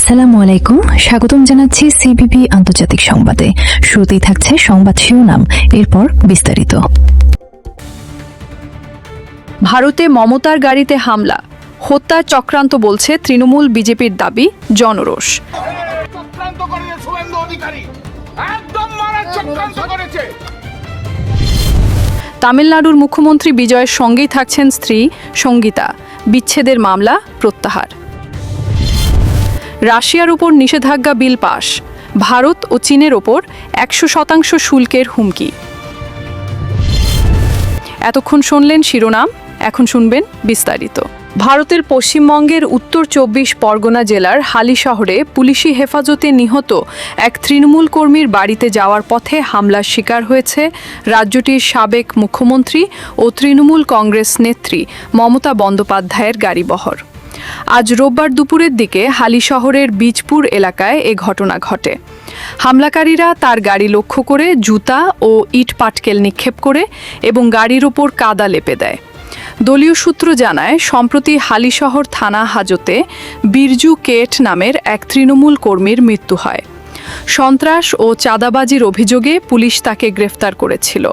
আসসালামু আলাইকুম, স্বাগতম জানাচ্ছি সিবিবি আন্তর্জাতিক সংবাদে। শুরুতেই থাকছে সংবাদ শিরোনাম, এরপর বিস্তারিত। ভারতে মমতার গাড়িতে হামলা, হত্যার চক্রান্ত বলছে তৃণমূল, বিজেপির দাবি জনরোষ। তামিলনাড়ুর মুখ্যমন্ত্রী বিজয়ের সঙ্গেই থাকছেন স্ত্রী সঙ্গীতা, বিচ্ছেদের মামলা প্রত্যাহার। রাশিয়ার উপর নিষেধাজ্ঞা বিল পাস, ভারত ও চীনের ওপর 100% শুল্কের হুমকি। এতক্ষণ শুনলেন শিরোনাম, এখন শুনবেন বিস্তারিত। ভারতের পশ্চিমবঙ্গের উত্তর 24 পরগনা জেলার হালি শহরে পুলিশি হেফাজতে নিহত এক তৃণমূল কর্মীর বাড়িতে যাওয়ার পথে হামলার শিকার হয়েছে রাজ্যটির সাবেক মুখ্যমন্ত্রী ও তৃণমূল কংগ্রেস নেত্রী মমতা বন্দ্যোপাধ্যায়ের গাড়িবহর। আজ রোববার দুপুরের দিকে হালি শহরের বীজপুর এলাকায় এ ঘটনা ঘটে। হামলাকারীরা তার গাড়ি লক্ষ্য করে জুতা ও ইট পাটকেল নিক্ষেপ করে এবং গাড়ির ওপর কাদা লেপে দেয়। দলীয় সূত্র জানায়, সম্প্রতি হালিশহর থানা হাজতে বিরজু কেট নামের এক তৃণমূল কর্মীর মৃত্যু হয়। সন্ত্রাস ও চাঁদাবাজির অভিযোগে পুলিশ তাকে গ্রেফতার করেছিল।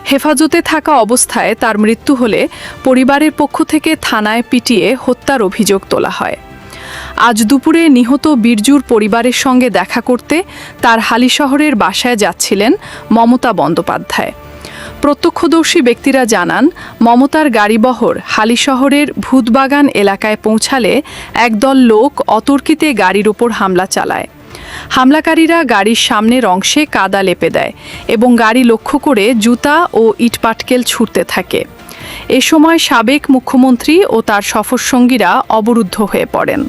হেফাজতে থাকা অবস্থায় তার মৃত্যু হলে পরিবারের পক্ষ থেকে থানায় পিটিয়ে হত্যার অভিযোগ তোলা হয়। আজ দুপুরে নিহত বিরজুর পরিবারের সঙ্গে দেখা করতে তার হালিশহরের বাসায় যাচ্ছিলেন মমতা বন্দ্যোপাধ্যায়। প্রত্যক্ষদর্শী ব্যক্তিরা জানান, মমতার গাড়িবহর হালিশহরের ভূতবাগান এলাকায় পৌঁছালে একদল লোক অতর্কিতে গাড়ির ওপর হামলা চালায়। হামলাকারীরা গাড়ির সামনের অংশে কাদা লেপে দেয় এবং গাড়ি লক্ষ্য করে জুতা ও ইটপাটকেল ছুঁড়তে থাকে। এ সময় সাবেক মুখ্যমন্ত্রী ও তার সফরসঙ্গীরা অবরুদ্ধ হয়ে পড়েন।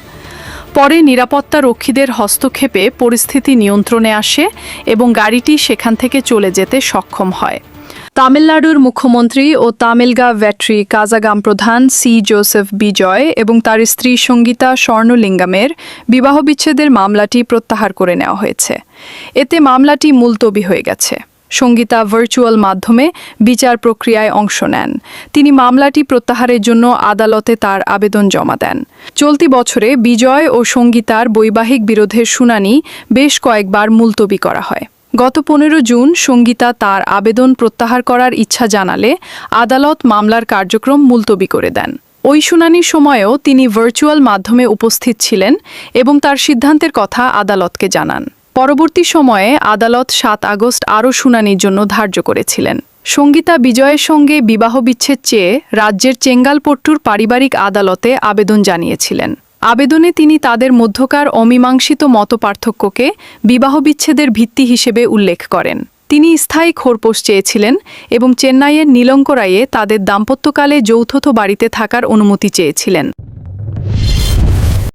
পরে নিরাপত্তা রক্ষীদের হস্তক্ষেপে পরিস্থিতি নিয়ন্ত্রণে আসে এবং গাড়িটি সেখান থেকে চলে যেতে সক্ষম হয়। তামিলনাড়ুর মুখ্যমন্ত্রী ও তামিলগা ভ্যাট্রি কাজাগাম প্রধান সি জোসেফ বিজয় এবং তার স্ত্রী সঙ্গীতা স্বর্ণলিঙ্গামের বিবাহবিচ্ছেদের মামলাটি প্রত্যাহার করে নেওয়া হয়েছে। এতে মামলাটি মুলতবি হয়ে গেছে। সঙ্গীতা ভার্চুয়াল মাধ্যমে বিচার প্রক্রিয়ায় অংশ নেন। তিনি মামলাটি প্রত্যাহারের জন্য আদালতে তার আবেদন জমা দেন। চলতি বছরে বিজয় ও সঙ্গীতার বৈবাহিক বিরোধের শুনানি বেশ কয়েকবার মুলতবি করা হয়। গত 15 জুন সঙ্গীতা তার আবেদন প্রত্যাহার করার ইচ্ছা জানালে আদালত মামলার কার্যক্রম মুলতবি করে দেন। ওই শুনানির সময়েও তিনি ভার্চুয়াল মাধ্যমে উপস্থিত ছিলেন এবং তার সিদ্ধান্তের কথা আদালতকে জানান। পরবর্তী সময়ে আদালত 7 আগস্ট আরও শুনানির জন্য ধার্য করেছিলেন। সঙ্গীতা বিজয়ের সঙ্গে বিবাহবিচ্ছেদ চেয়ে রাজ্যের চেঙ্গালপট্টুর পারিবারিক আদালতে আবেদন জানিয়েছিলেন। আবেদনে তিনি তাদের মধ্যকার অমীমাংসিত মতপার্থক্যকে বিবাহবিচ্ছেদের ভিত্তি হিসেবে উল্লেখ করেন। তিনি স্থায়ী খোরপোশ চেয়েছিলেন এবং চেন্নাইয়ের নীলঙ্করাইয়ে তাদের দাম্পত্যকালে যৌথ বাড়িতে থাকার অনুমতি চেয়েছিলেন।